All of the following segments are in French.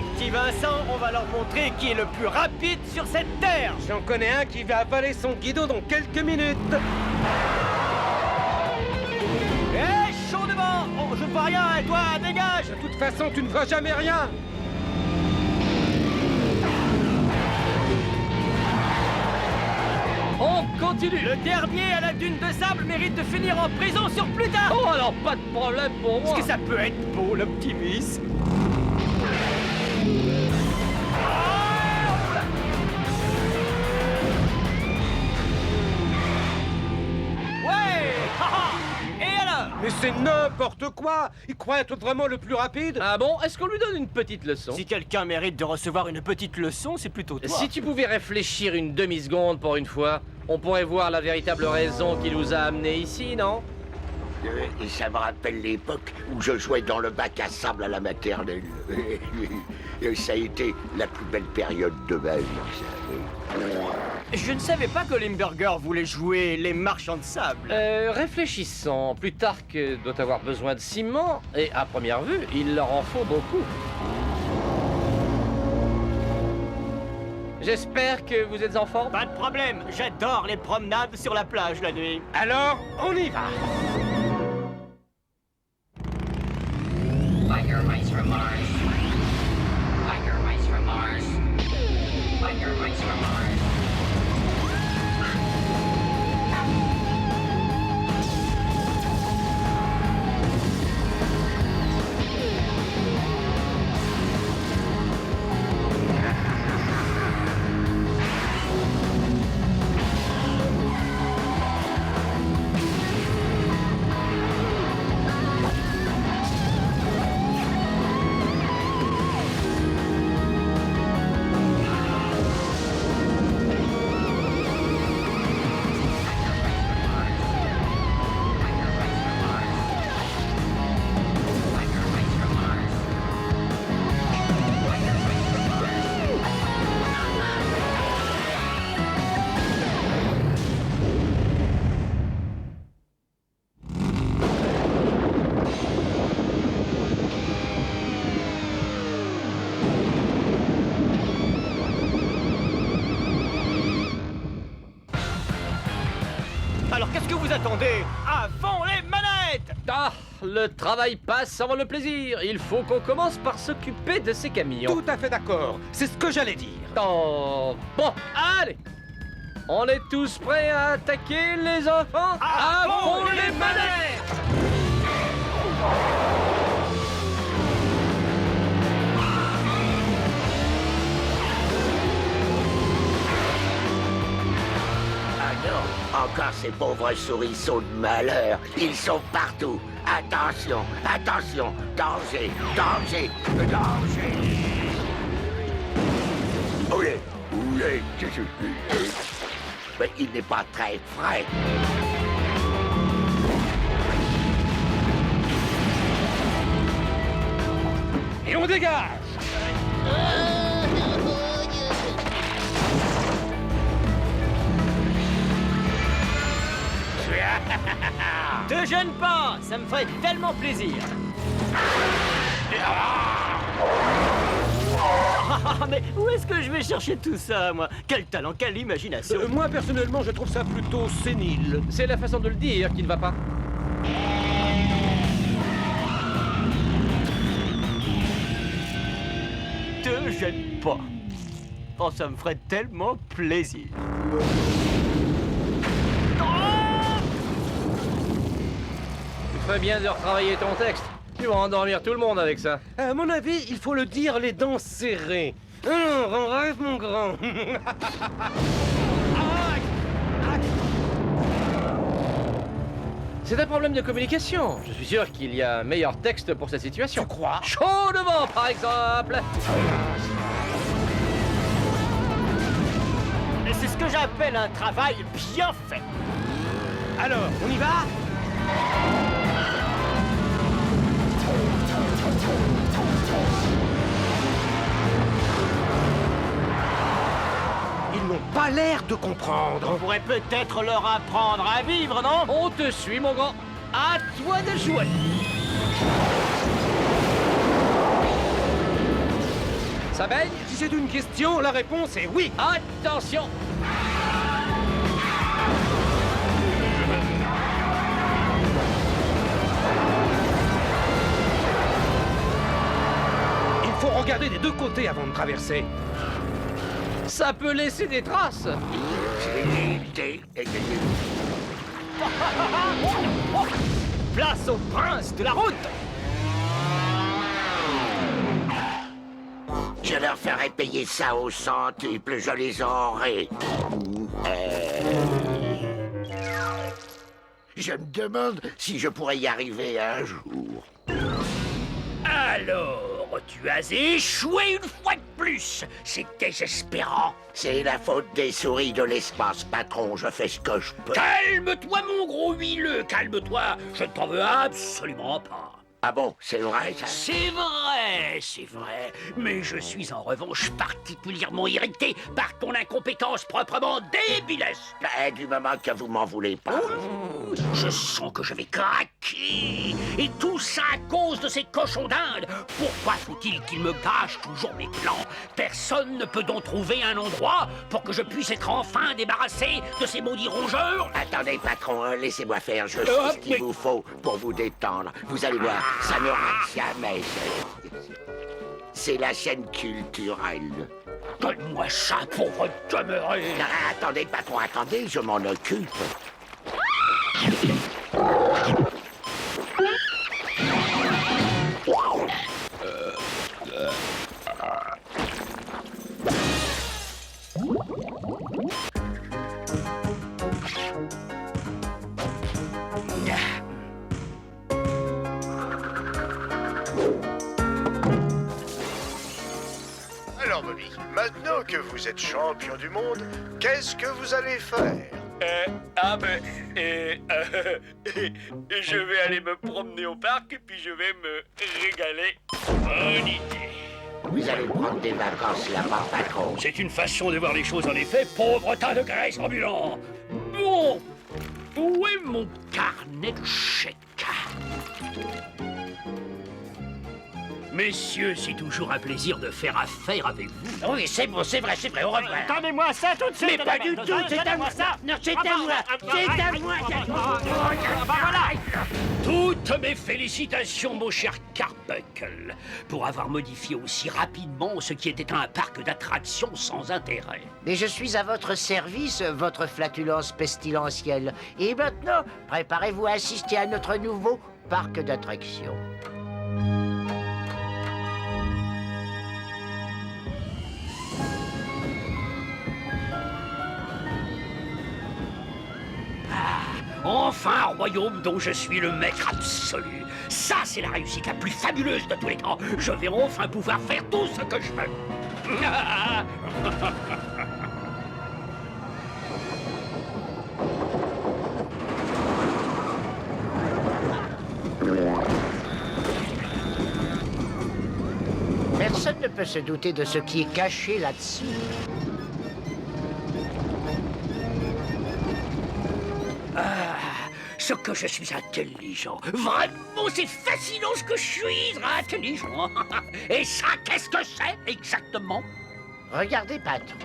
mon petit Vincent, on va leur montrer qui est le plus rapide sur cette terre. J'en connais un qui va avaler son guidon dans quelques minutes. Hé, chaud devant. Oh, je ne vois rien, et toi, dégage. De toute façon, tu ne vois jamais rien. On continue. Le dernier à la dune de sable mérite de finir en prison sur Plutarque. Oh, alors pas de problème pour moi. Est-ce que ça peut être beau, l'optimisme? Ouais. Et alors? Mais c'est n'importe quoi. Il croit être vraiment le plus rapide. Ah bon? Est-ce qu'on lui donne une petite leçon? Si quelqu'un mérite de recevoir une petite leçon, c'est plutôt toi. Si tu pouvais réfléchir une demi-seconde pour une fois, on pourrait voir la véritable raison qui nous a amenés ici, non? Et ça me rappelle l'époque où je jouais dans le bac à sable à la maternelle. Et ça a été la plus belle période de ma vie, vous savez. Je ne savais pas que Limburger voulait jouer les marchands de sable. Réfléchissons. Plutarque doit avoir besoin de ciment, et à première vue, il leur en faut beaucoup. J'espère que vous êtes en forme. Pas de problème, j'adore les promenades sur la plage la nuit. Alors, on y va. Biker Mice from Mars. Biker Mice from Mars. Biker Mice from Mars. Alors qu'est-ce que vous attendez? À fond les manettes! Ah, le travail passe avant le plaisir. Il faut qu'on commence par s'occuper de ces camions. Tout à fait d'accord. C'est ce que j'allais dire. Oh, bon, allez. On est tous prêts à attaquer, les enfants? À fond les manettes! Ah non, encore ces pauvres souriceaux de malheur. Ils sont partout. Attention, attention, danger, danger, danger. Oulé, oulé, mais il n'est pas très frais. Et on dégage. Te gêne pas, ça me ferait tellement plaisir. Ah, mais où est-ce que je vais chercher tout ça, moi? Quel talent, quelle imagination. Moi, personnellement, je trouve ça plutôt sénile. C'est la façon de le dire qui ne va pas. Te gêne pas. Oh, ça me ferait tellement plaisir. Tu ferais bien de retravailler ton texte. Tu vas endormir tout le monde avec ça. À mon avis, il faut le dire les dents serrées. Alors, on rêve, mon grand. C'est un problème de communication. Je suis sûr qu'il y a un meilleur texte pour cette situation. Tu crois? Chaud devant, par exemple. Et c'est ce que j'appelle un travail bien fait. Alors, on y va? Ils n'ont pas l'air de comprendre. On pourrait peut-être leur apprendre à vivre, non? On te suit, mon grand. À toi de jouer. Ça baigne? Si c'est une question, la réponse est oui. Attention! Il faut regarder des deux côtés avant de traverser. Ça peut laisser des traces! Place au prince de la route! Je leur ferai payer ça au centuple, je les aurai. Je me demande si je pourrais y arriver un jour. Alors, tu as échoué une fois de plus. C'est désespérant. C'est la faute des souris de l'espace, patron, je fais ce que je peux. Calme-toi, mon gros huileux, calme-toi. Je ne t'en veux absolument pas. Ah bon, c'est vrai ça? C'est vrai. Mais je suis en revanche particulièrement irrité par ton incompétence proprement débilesse. Ben, du moment que vous m'en voulez pas. Je sens que je vais craquer. Et tout ça à cause de ces cochons d'Inde. Pourquoi faut-il qu'ils me gâchent toujours mes plans? Personne ne peut donc trouver un endroit pour que je puisse être enfin débarrassé de ces maudits rongeurs? Attendez, patron, laissez-moi faire, je sais ce qu'il mais- vous faut pour vous détendre. Vous allez voir, ça ne rate jamais. C'est la chaîne culturelle. Donne-moi ça, pauvre demeuré. Ah, attendez, patron, attendez, je m'en occupe. Alors Bobby, maintenant que vous êtes champion du monde, qu'est-ce que vous allez faire? Je vais aller me promener au parc et puis je vais me régaler. Bonne idée. Vous allez prendre des vacances là-bas, patron. C'est une façon de voir les choses en effet, pauvre tas de graisse ambulant. Bon, où est mon carnet de chèques? Messieurs, c'est toujours un plaisir de faire affaire avec vous. Oui, c'est bon, c'est vrai, au revoir. Donnez-moi ça tout de suite! Mais pas du tout, c'est à moi. Non, c'est à moi, c'est à moi. Toutes mes félicitations, mon cher Carbuncle, pour avoir modifié aussi rapidement ce qui était un parc d'attractions sans intérêt. Mais je suis à votre service, votre flatulence pestilentielle. Et maintenant, préparez-vous à assister à notre nouveau parc d'attractions. Enfin un royaume dont je suis le maître absolu. Ça, c'est la réussite la plus fabuleuse de tous les temps. Je vais enfin pouvoir faire tout ce que je veux. Personne ne peut se douter de ce qui est caché là-dessous. Ce que je suis intelligent. Vraiment, c'est fascinant ce que je suis intelligent. Et ça, qu'est-ce que c'est exactement? Regardez, patron.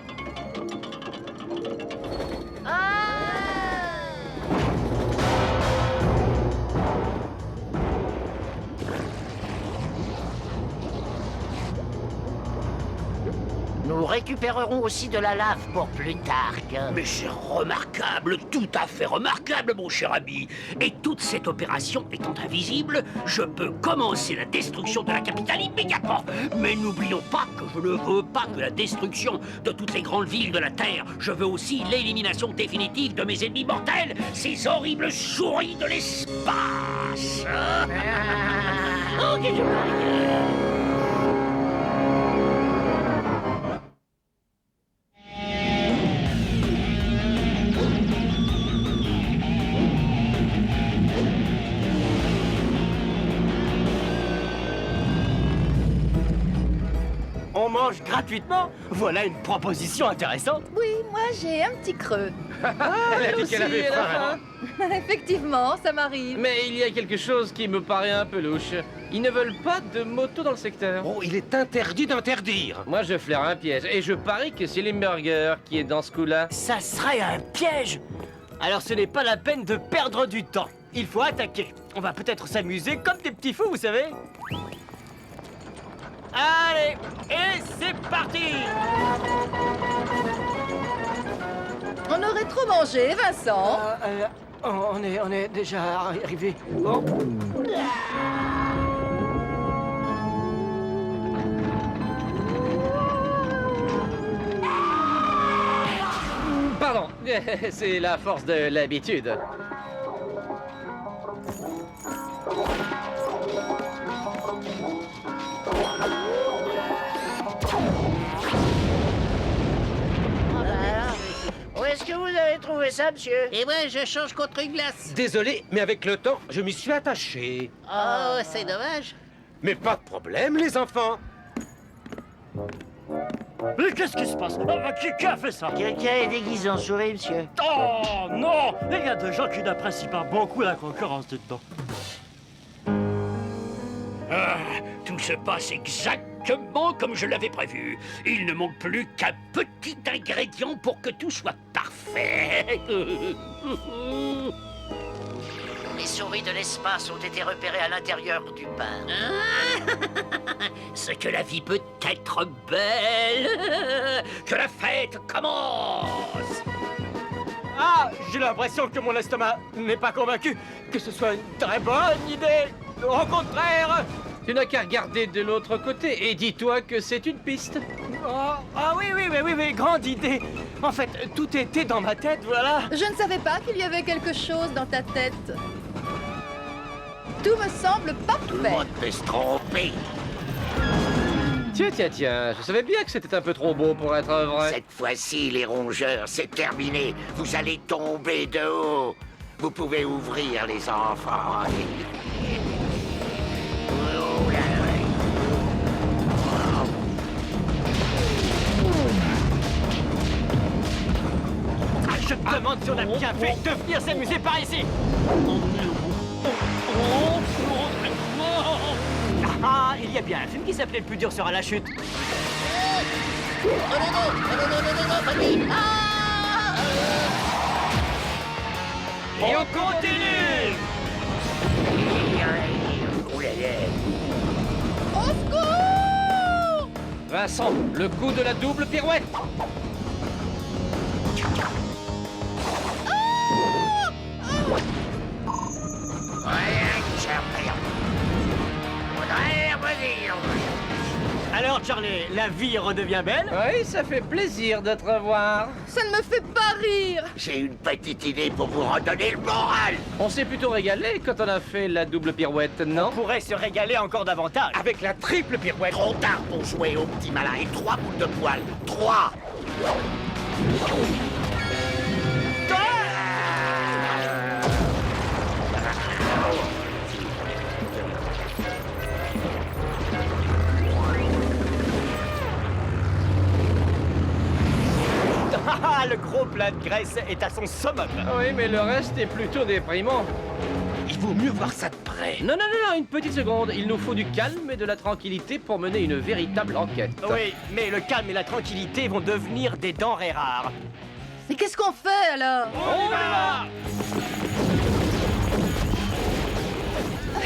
Nous récupérerons aussi de la lave pour plus tard. Mais c'est remarquable, tout à fait remarquable, mon cher ami. Et toute cette opération étant invisible, je peux commencer la destruction de la capitale immédiatement. Mais n'oublions pas que je ne veux pas que la destruction de toutes les grandes villes de la Terre. Je veux aussi l'élimination définitive de mes ennemis mortels, ces horribles souris de l'espace. Oh, qu'est-ce que- On mange gratuitement. Voilà une proposition intéressante. Oui, moi j'ai un petit creux. Elle a dit qu'elle avait faim. Effectivement, ça m'arrive. Mais il y a quelque chose qui me paraît un peu louche. Ils ne veulent pas de moto dans le secteur. Oh, il est interdit d'interdire. Moi, je flaire un piège. Et je parie que c'est Limburger qui est dans ce coup-là. Ça serait un piège. Alors ce n'est pas la peine de perdre du temps. Il faut attaquer. On va peut-être s'amuser comme des petits fous, vous savez. Allez, et c'est parti. On aurait trop mangé, Vincent. On est déjà arrivé. Oh. Pardon, c'est la force de l'habitude. Où est-ce que vous avez trouvé ça, monsieur? Et ouais, je change contre une glace. Désolé, mais avec le temps, je m'y suis attaché. Oh, c'est dommage. Mais pas de problème, les enfants. Mais qu'est-ce qui se passe? Qui a fait ça? Quelqu'un est déguisé en souris, monsieur. Oh non! Il y a des gens qui n'apprécient pas beaucoup la concurrence dedans. Ah, tout se passe exactement comme je l'avais prévu. Il ne manque plus qu'un petit ingrédient pour que tout soit parfait. Les souris de l'espace ont été repérées à l'intérieur du pain. C'est que la vie peut être belle. Que la fête commence. Ah, j'ai l'impression que mon estomac n'est pas convaincu que ce soit une très bonne idée. Au contraire. Tu n'as qu'à regarder de l'autre côté et dis-toi que c'est une piste. Oui, grande idée. En fait, tout était dans ma tête, voilà. Je ne savais pas qu'il y avait quelque chose dans ta tête. Tout me semble Tout le parfait. monde peut se tromper. Tiens, je savais bien que c'était un peu trop beau pour être vrai. Cette fois-ci, les rongeurs, c'est terminé. Vous allez tomber de haut. Vous pouvez ouvrir, les enfants. Oh là là. Ah, je me demande si on a bien fait de venir s'amuser par ici. Ah, il y a bien un film qui s'appelait Le plus dur sera la chute. Et on continue. Oh là là. Au secours! Vincent, le coup de la double pirouette. Alors, Charlie, la vie redevient belle? Oui, ça fait plaisir de te revoir. Ça ne me fait pas rire. J'ai une petite idée pour vous redonner le moral. On s'est plutôt régalé quand on a fait la double pirouette, On non? pourrait se régaler encore davantage. Avec la triple pirouette. Trop tard pour jouer au petit malin. Et 3 boules de poil. 3. Ah, le gros plat de graisse est à son summum. Oui, mais le reste est plutôt déprimant. Il vaut mieux voir ça de près. Non, une petite seconde. Il nous faut du calme et de la tranquillité pour mener une véritable enquête. Oui, mais le calme et la tranquillité vont devenir des denrées rares. Mais qu'est-ce qu'on fait alors? On y va!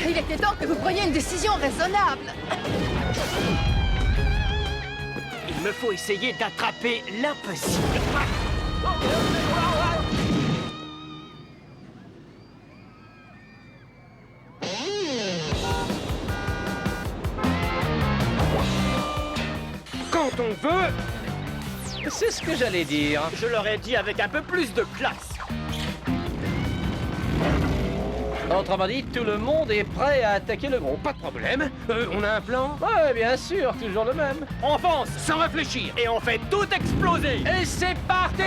Il était temps que vous preniez une décision raisonnable. Il me faut essayer d'attraper l'impossible. Quand on veut, C'est ce que j'allais dire. Je l'aurais dit avec un peu plus de classe. Autrement dit, tout le monde est prêt à attaquer le groupe. pas de problème. On a un plan? Ouais, bien sûr, toujours le même. On fonce Sans réfléchir. et on fait tout exploser. Et c'est parti!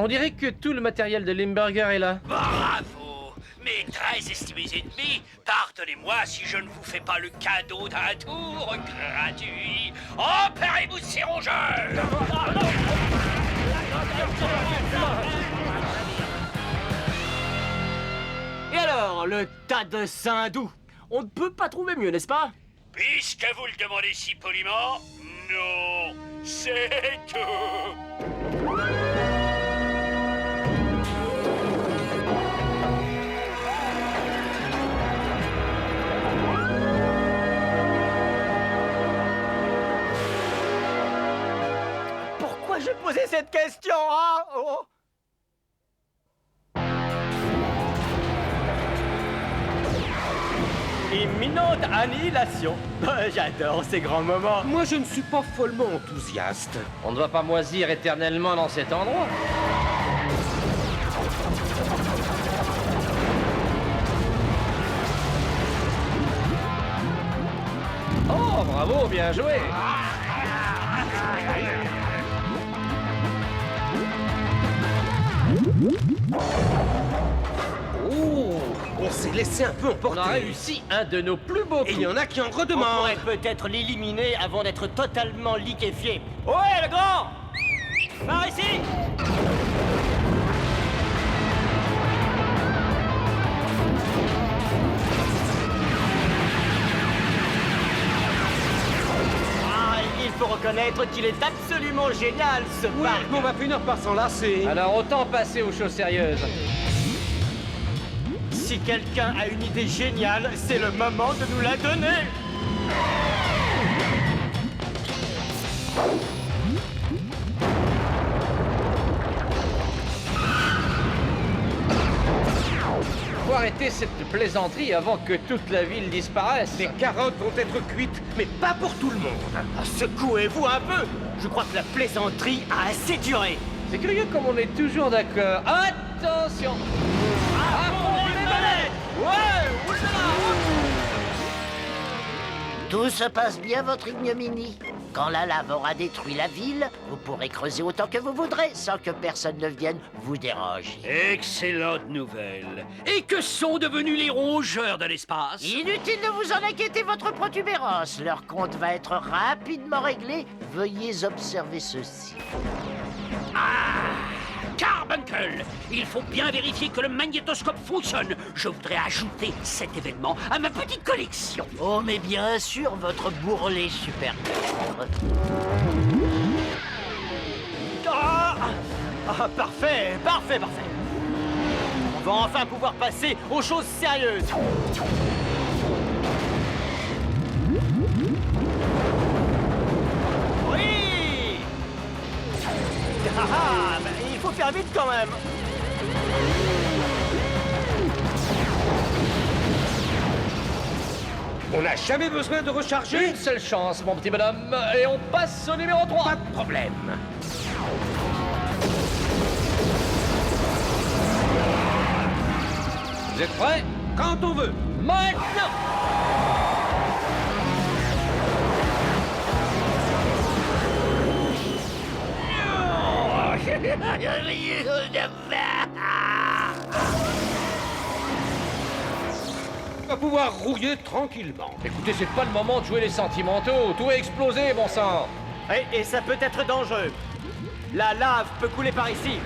On dirait que tout le matériel de Limburger est là. Bravo! Mes très estimés ennemis, pardonnez-moi si je ne vous fais pas le cadeau d'un tour gratuit. Opérez-vous ces rongeurs! Et alors, le tas de Saint-Doux? On ne peut pas trouver mieux, n'est-ce pas? Puisque vous le demandez si poliment, non, c'est tout. Pourquoi j'ai posé cette question, hein? Oh. Imminente annihilation. J'adore ces grands moments. Moi, je ne suis pas follement enthousiaste. On ne va pas moisir éternellement dans cet endroit. Oh, bravo, bien joué. Oh, on s'est laissé un peu On emporter. a réussi un de nos plus beaux Et il coups. y en a qui en On redemandent. pourrait peut-être l'éliminer avant d'être totalement liquéfié. Ouais, le grand! Par ici! Ah, il faut reconnaître qu'il est absolument génial, ce Ouais, parc! mais on va finir par s'enlacer. Alors autant passer aux choses sérieuses. Si quelqu'un a une idée géniale, c'est le moment de nous la donner! Faut arrêter cette plaisanterie avant que toute la ville disparaisse. Les carottes vont être cuites, mais pas pour tout le monde. Ah, secouez-vous un peu! Je crois que la plaisanterie a assez duré! C'est curieux comme on est toujours d'accord. Attention! les balais! Ouais! Tout se passe bien, votre ignominie. Quand la lave aura détruit la ville, vous pourrez creuser autant que vous voudrez sans que personne ne vienne vous déranger. Excellente nouvelle. Et que sont devenus les rongeurs de l'espace? Inutile de vous en inquiéter, votre protubérance. Leur compte va être rapidement réglé. Veuillez observer ceci. Carbuncle, il faut bien vérifier que le magnétoscope fonctionne. Je voudrais ajouter cet événement à ma petite collection. Oh, mais bien sûr, votre bourrelet supérieur. Ah, parfait, parfait, parfait. On va enfin pouvoir passer aux choses sérieuses. Oui. Ben, il faut faire vite quand même. On n'a jamais besoin de recharger. Une seule chance, mon petit bonhomme, et on passe au numéro 3. Pas de problème. Vous êtes prêts? Quand on veut. Maintenant! On va pouvoir rouiller tranquillement. Écoutez, c'est pas le moment de jouer les sentimentaux. Tout est explosé, bon sang. Et ça peut être dangereux. La lave peut couler par ici.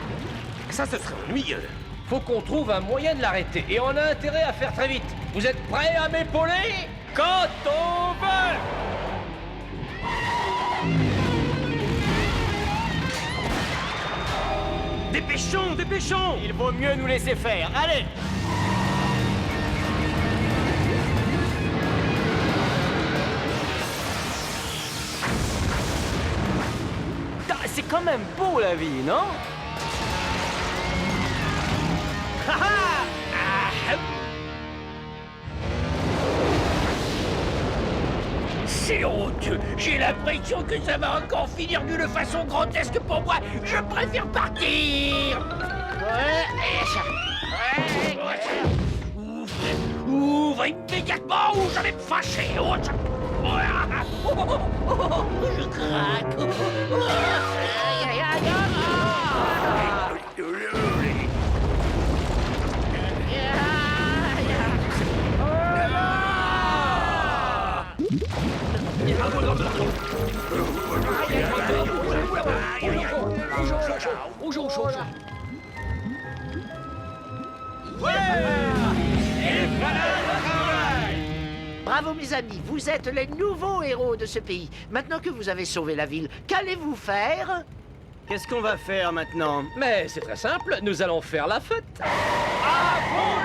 Ça, ce serait ennuyeux. Faut qu'on trouve un moyen de l'arrêter. Et on a intérêt à faire très vite. Vous êtes prêts à m'épauler? Quand on veut. Dépêchons, dépêchons. Il vaut mieux nous laisser faire. Allez. Ah, c'est quand même beau la vie, non? Ha ha! C'est honteux. J'ai l'impression que ça va encore finir d'une façon grotesque pour moi. Je préfère partir. Ouvre immédiatement ou je vais me fâcher. Je craque. Bravo mes amis, vous êtes les nouveaux héros de ce pays. Maintenant que vous avez sauvé la ville, qu'allez-vous faire? Qu'est-ce qu'on va faire maintenant? Mais c'est très simple, nous allons faire la fête. Ah bon